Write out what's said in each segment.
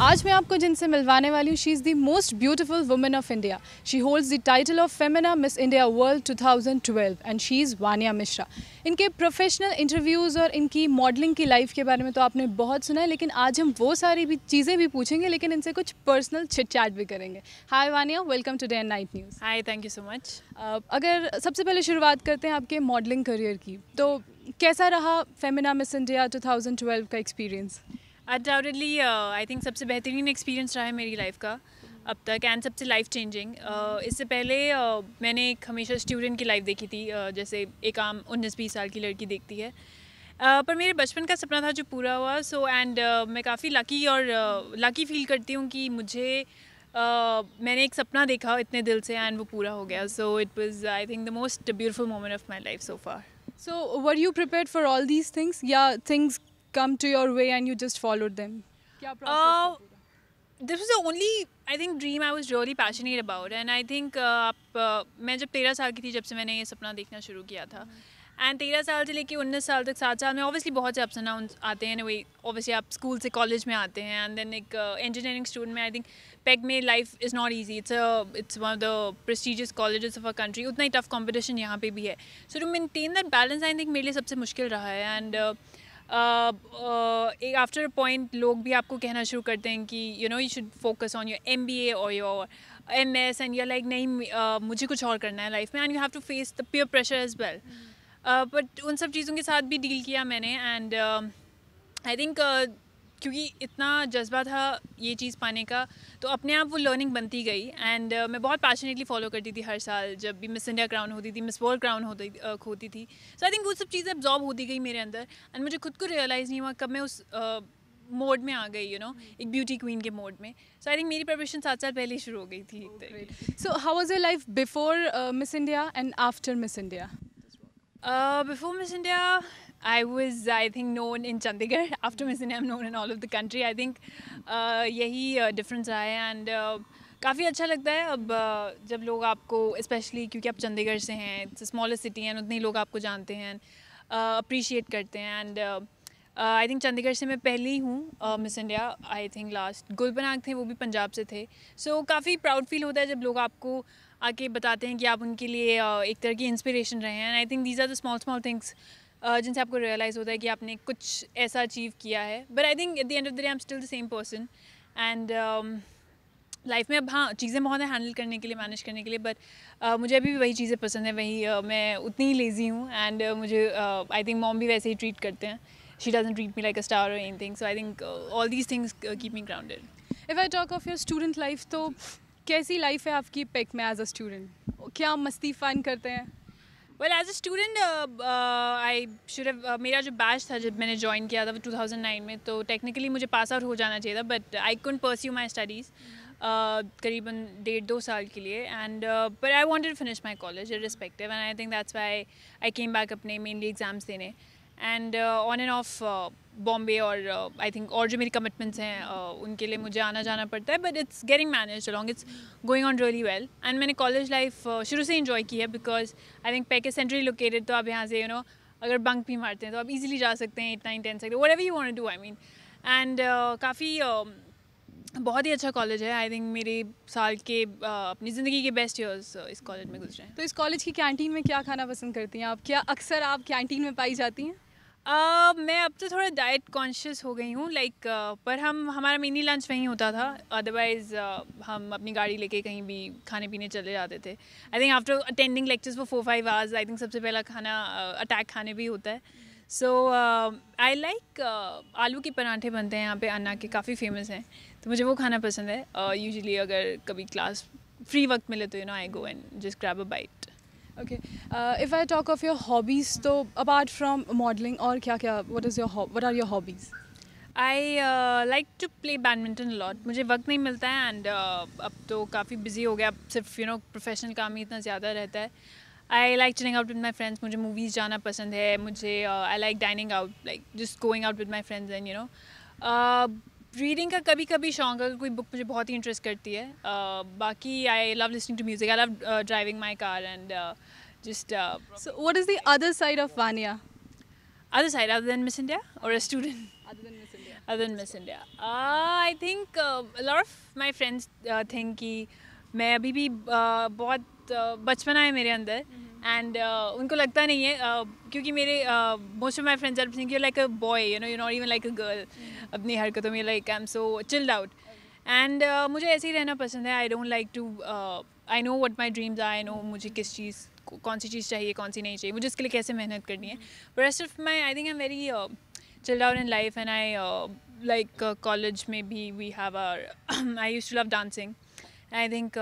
आज मैं आपको जिनसे मिलवाने वाली हूँ, she is the most beautiful women of India. She holds the title of Femina miss India world 2012 and she is Vaniya Mishra. इनके प्रोफेशनल इंटरव्यूज़ और इनकी मॉडलिंग की लाइफ के बारे में तो आपने बहुत सुना है, लेकिन आज हम वो सारी भी चीज़ें भी पूछेंगे, लेकिन इनसे कुछ पर्सनल चिट चैट भी करेंगे. Hi Vania, welcome to day and night news. Hi, thank you so much. अगर सबसे पहले शुरुआत करते हैं आपके मॉडलिंग करियर की, तो कैसा रहा फेमिना मिस इंडिया 2012 का एक्सपीरियंस? अनडाउटेडली आई थिंक सबसे बेहतरीन एक्सपीरियंस रहा है मेरी लाइफ का अब तक एंड सबसे लाइफ चेंजिंग. इससे पहले मैंने एक हमेशा स्टूडेंट की लाइफ देखी थी, जैसे एक आम 19-20 साल की लड़की देखती है. पर मेरे बचपन का सपना था जो पूरा हुआ. सो एंड मैं काफ़ी लकी और लकी फील करती हूँ कि मुझे मैंने एक सपना देखा इतने दिल से एंड वो पूरा हो गया. So it was I think the most beautiful moment of my life so far. So were you prepared for all these things? Yeah, things come to your way and you just followed them. क्या process था पूरा? This was the only I think dream I was really passionate about and I think मैं जब 13 साल की थी जब से मैंने ये सपना देखना शुरू किया था. एंड 13 साल से लेके 19 साल तक 7 साल में ऑब्वियसली बहुत से अप्स एंड डाउन आते हैं. वही ऑब्वियसली आप स्कूल से कॉलेज में आते हैं एंड देन एक इंजीनियरिंग स्टूडेंट में आई थिंक पेग में life is not easy. It's one of the prestigious colleges of a country. उतना ही टफ कॉम्पिटिशन यहाँ पे भी है. So to maintain that balance I think मेरे लिए सबसे मुश्किल रहा है. एंड एक आफ्टर अ पॉइंट लोग भी आपको कहना शुरू करते हैं कि you know you should focus on your MBA और your MS and your like नहीं मुझे कुछ और करना है लाइफ में and you have to face the peer pressure as well. But उन सब चीज़ों के साथ भी डील किया मैंने एंड आई थिंक क्योंकि इतना जज्बा था ये चीज़ पाने का तो अपने आप वो लर्निंग बनती गई. एंड मैं बहुत पैशनेटली फॉलो करती थी हर साल जब भी मिस इंडिया क्राउन होती थी, मिस वर्ल्ड क्राउन होती थी. सो आई थिंक वो सब चीज़ें एब्जॉर्ब होती गई मेरे अंदर एंड मुझे खुद को रियलाइज़ नहीं हुआ कब मैं उस मोड में आ गई, यू नो, एक ब्यूटी क्वीन के मोड में. सो आई थिंक मेरी प्रिपरेशन 7 साल पहले ही शुरू हो गई थी एक तरीके. So how was your life before Miss India and after Miss India? Before Miss India, I was, I think, known in Chandigarh. After Miss India, I'm known in all of the country. I think यही difference रहा है and काफ़ी अच्छा लगता है अब जब लोग आपको, स्पेशली क्योंकि आप चंडीगढ़ से हैं, इट्स स्मॉलेस्ट सिटी हैं, उतने ही लोग आपको जानते हैं, अप्रिशिएट करते हैं. एंड आई थिंक चंडीगढ़ से मैं पहले ही हूँ Miss India. I think last गुलबनाग थे, वो भी पंजाब से थे. सो काफ़ी प्राउड फील होता है जब लोग आपको आके बताते हैं कि आप उनके लिए एक तरह की इंस्पिरेशन रहे हैं. And I think these are the small things जिनसे आपको रियलाइज़ होता है कि आपने कुछ ऐसा अचीव किया है. But I think at the end of the day I am still the same person. And life में अब हाँ चीज़ें बहुत हैं हैंडल करने के लिए, मैनेज करने के लिए, बट मुझे अभी भी वही चीज़ें पसंद है, वही मैं उतनी ही लेज़ी हूँ. एंड मुझे आई थिंक मॉम भी वैसे ही ट्रीट करते हैं. She doesn't treat me like a star or anything. So I think all these things keep me grounded. If I talk of your student life, तो कैसी life है आपकी pack में as a student? क्या मस्ती fun करते हैं? Well as a student I should have, मेरा जो बैच था जब मैंने ज्वाइन किया था वो 2009 में, तो टेक्निकली मुझे पास आउट हो जाना चाहिए था, but I couldn't pursue my studies करीबन 1.5-2 साल के लिए. And but I wanted to finish my college irrespective and I think that's why I came back अपने मेनली एग्जाम्स देने. And on and off Bombay और आई थिंक और जो मेरी कमिटमेंट्स हैं उनके लिए मुझे आना जाना पड़ता है, but it's getting managed along, it's going on really well. And मैंने कॉलेज लाइफ शुरू से इंजॉय की है because I think pack is centrally located, तो आप यहाँ से यू नो अगर बंक भी मारते हैं तो आप इजीली जा सकते हैं 8-9-10 sector whatever you want to do. I mean and काफ़ी बहुत ही अच्छा कॉलेज है. आई थिंक मेरे साल के अपनी ज़िंदगी के बेस्ट ईयर्स इस कॉलेज में गुजरे हैं. तो इस कॉलेज की कैंटीन में क्या खाना पसंद करती हैं आप? क्या अक्सर आप कैंटीन में पाई जाती हैं? मैं अब तो थोड़ा डाइट कॉन्शियस हो गई हूँ लाइक पर हमारा मिनी लंच वहीं होता था. अदरवाइज़ हम अपनी गाड़ी लेके कहीं भी खाने पीने चले जाते थे. I think after attending lectures for 4-5 hours I think सबसे पहला खाना अटैक खाने भी होता है. सो आई लाइक आलू के पराठे बनते हैं यहाँ पे अन्ना के, काफ़ी फेमस हैं, तो मुझे वो खाना पसंद है. यूजुअली अगर कभी क्लास फ्री वक्त मिले तो you know I go and just grab a bite. Okay. If I talk of your hobbies, तो apart from modeling और क्या what are your hobbies? I like to play badminton a lot. मुझे वक्त नहीं मिलता है एंड अब तो काफ़ी बिजी हो गया, सिर्फ यू नो प्रोफेशनल काम ही इतना ज़्यादा रहता है. I like chilling out with my friends. मुझे मूवीज़ जाना पसंद है. मुझे I like dining out, like just going out with my friends and you no reading का कभी कभी शौक, अगर कोई बुक मुझे बहुत ही इंटरेस्ट करती है. बाकी I love listening to music. I love driving my car and just So what is the other side of Vania? other side other than Miss India or a student? Other than Miss India. other than Miss India? I think a lot of my friends think कि मैं अभी भी बहुत बचपना है मेरे अंदर and उनको लगता नहीं है क्योंकि मेरे most of my friends are think you like a boy you know you not even like a girl अपनी हरकतों में like I am so chilled out and मुझे ऐसे ही रहना पसंद है. I don't like to I know what my dreams are. I know मुझे किस चीज़ कौन सी चीज़ चाहिए कौन सी नहीं चाहिए मुझे इसके लिए कैसे मेहनत करनी है. But rest of my I think I am very chilled out in life and I like college maybe we have our I used to love dancing and I think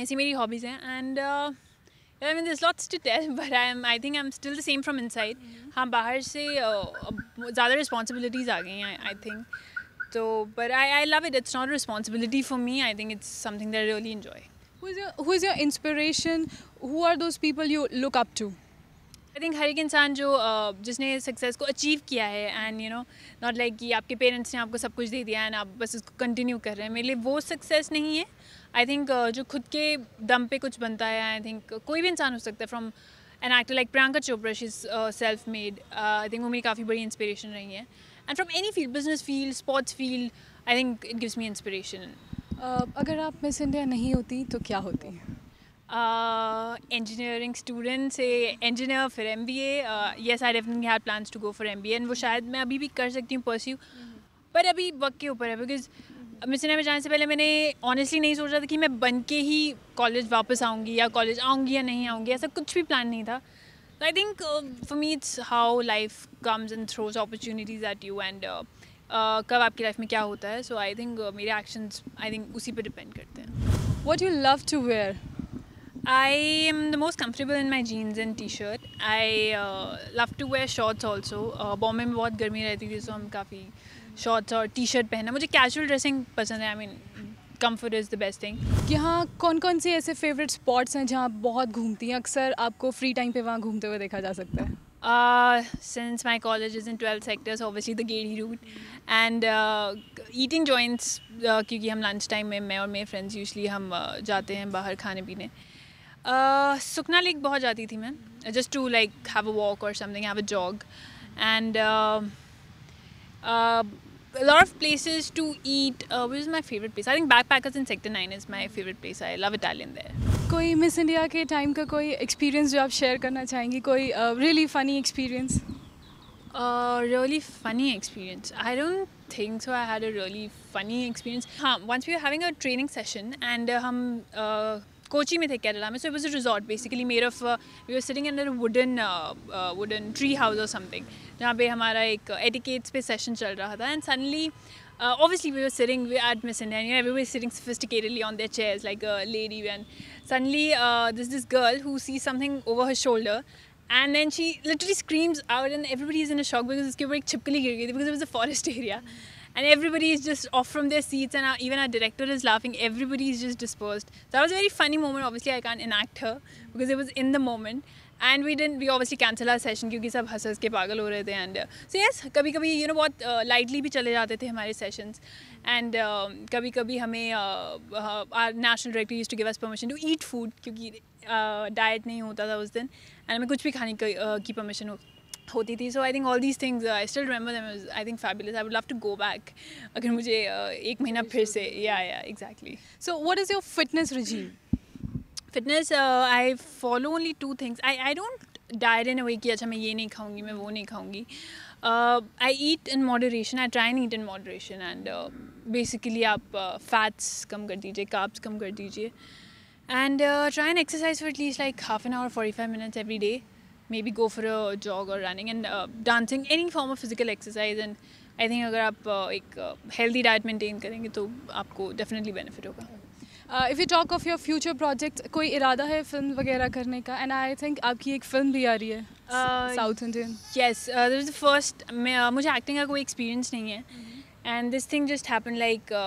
ऐसी मेरी hobbies हैं and I mean there's lots to tell but I think I'm still the same from inside. हाँ बाहर से ज़्यादा responsibilities आ गई हैं I think so but I love it. It's not a responsibility for me. I think it's something that I really enjoy. Who is your inspiration? Who are those people you look up to? I think हर एक इंसान जो जिसने success को achieve किया है and you know not like कि आपके पेरेंट्स ने आपको सब कुछ दे दिया एंड आप बस उसको कंटिन्यू कर रहे हैं. मेरे लिए वो सक्सेस नहीं है. आई थिंक जो खुद के दम पे कुछ बनता है. आई थिंक कोई भी इंसान हो सकता है from an actor like Priyanka Chopra. She is self made. I think वो मेरी काफ़ी बड़ी इंस्पिरेशन रही है and from any field business field sports field I think it gives me inspiration. अगर आप मिस इंडिया नहीं होती तो क्या होती? इंजीनियरिंग स्टूडेंट से इंजीनियर फिर MBA. Yes I definitely had plans to go for MBA and वो शायद मैं अभी भी कर सकती हूँ परस्यू पर अभी वक्त के ऊपर है बिकॉज मिस इंडिया में जाने से पहले मैंने ऑनेस्टली नहीं सोचा था कि मैं बन के ही कॉलेज वापस आऊँगी या कॉलेज आऊँगी या नहीं आऊँगी. ऐसा कुछ भी प्लान नहीं था. I think for me it's how life comes and throws opportunities at you and कब आपकी लाइफ में क्या होता है. सो आई थिंक मेरे एक्शंस आई थिंक उसी पर डिपेंड करते हैं. What you love to wear? I am the most comfortable in my jeans and t-shirt. I love to wear shorts also. Bombay में बहुत गर्मी रहती थी तो हम काफ़ी शॉर्ट्स और टी-शर्ट पहनना. मुझे कैजुअल ड्रेसिंग पसंद है. I mean comfort is the best thing. यहाँ कौन कौन से ऐसे फेवरेट स्पॉट्स हैं जहाँ आप बहुत घूमती हैं? अक्सर आपको फ्री टाइम पे वहाँ घूमते हुए देखा जा सकता है. Since my college is in 12th sector, so obviously the Gedi route and eating joints क्योंकि हम लंच टाइम में मैं और मेरे फ्रेंड्स यूजली हम जाते हैं बाहर खाने पीने. सुखना लेक बहुत जाती थी मैं just to like have a walk or something, have a jog and a lot of places to eat. Which is my favorite place? I think Backpackers in Sector 9 is my favorite place. I love Italian there. कोई miss India के time का कोई experience जो आप share करना चाहेंगी? कोई really funny experience? Really funny experience. I don't think so. I had a really funny experience. Once we were having a training session and हम कोची में थे केरला में. So it was a resort basically made of we were sitting under a wooden tree house or something जहाँ पे हमारा एक etiquettes पे session चल रहा था and suddenly obviously we were sitting at Miss India and everybody's sitting sophisticatedly on their chairs like a lady and suddenly there's this girl who sees something over her shoulder and then she literally screams out and everybody is in a shock because उसके ऊपर एक छिपकली गिर गई थी because it was a forest area. And everybody is just off from their seats and even our director is laughing. Everybody is just dispersed. So that was a very funny moment. Obviously, I can't enact her because it was in the moment. And we obviously cancel our session क्योंकि सब हंस के पागल हो रहे थे. And so yes, कभी-कभी you know बहुत lightly भी चले जाते थे हमारे sessions. And कभी-कभी हमें our national director used to give us permission to eat food क्योंकि diet नहीं होता था उस दिन. And हमें कुछ भी खाने की permission होती थी. So I think all these things I still remember them as I think fabulous. I would love to go back अगर मुझे एक महीना फिर से. Yeah, exactly. So what is your fitness regime? Fitness, I follow only two things. I don't diet in a way कि अच्छा मैं ये नहीं खाऊंगी मैं वो नहीं खाऊंगी. I eat in moderation. I try and eat in moderation and basically आप fats कम कर दीजिए, carbs कम कर दीजिए and try and exercise for at least like half an hour, 45 minutes every day. Maybe go for a jog or running and dancing, any form of physical exercise. And I think अगर आप एक healthy diet maintain करेंगे तो आपको definitely benefit होगा. If you talk of your future projects, कोई इरादा है फिल्म वगैरह करने का? And I think आपकी एक फिल्म भी आ रही है South Indian. Yes, this is the first. मुझे acting का कोई experience नहीं है. And this thing just happened like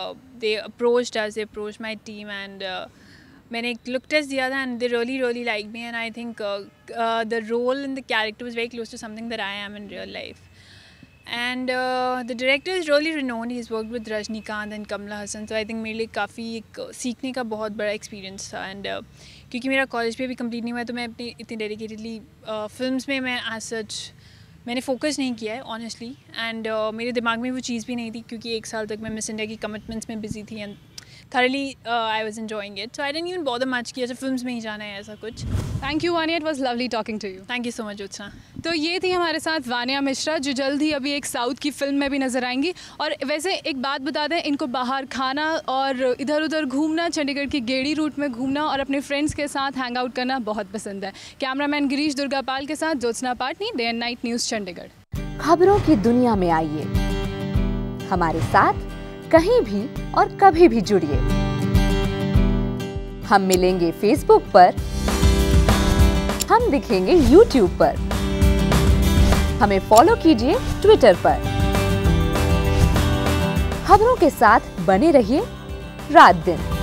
they approached my team and मैंने एक look test दिया था and they really liked me and I think the role in the character was very close to something that I am in real life. And the director is really renowned. He's worked with Rajnikant and Kamala Hassan. So I think मेरे लिए काफ़ी एक सीखने का बहुत बड़ा experience था. And क्योंकि मेरा college भी अभी complete नहीं हुआ है तो मैं अपनी इतनी dedicatedly films में मैं as such मैंने फोकस नहीं किया है ऑनेस्टली, एंड मेरे दिमाग में वो चीज़ भी नहीं थी क्योंकि 1 साल तक मैं मिस इंडिया की कमिटमेंट्स में बिजी थी and thoroughly I was enjoying it, so I didn't even bother much कि ऐसे फिल्म्स में ही जाना है ऐसा कुछ. Thank you Vania, it was lovely talking to you. Thank you so much Jyotsna. तो ये थी हमारे साथ वानिया मिश्रा जो जल्द ही अभी एक साउथ की फिल्म में भी नज़र आएंगी. और वैसे एक बात बता दें, इनको बाहर खाना और इधर उधर घूमना, चंडीगढ़ की गेड़ी रूट में घूमना और अपने फ्रेंड्स के साथ हैंग आउट करना बहुत पसंद है. कैमरामैन गिरीश दुर्गापाल के साथ Jyotsna Patni, day and night news Chandigarh. खबरों की दुनिया में आइए, हमारे साथ कहीं भी और कभी भी जुड़िए. हम मिलेंगे फेसबुक पर, हम दिखेंगे यूट्यूब पर, हमें फॉलो कीजिए ट्विटर पर. खबरों के साथ बने रहिए रात दिन.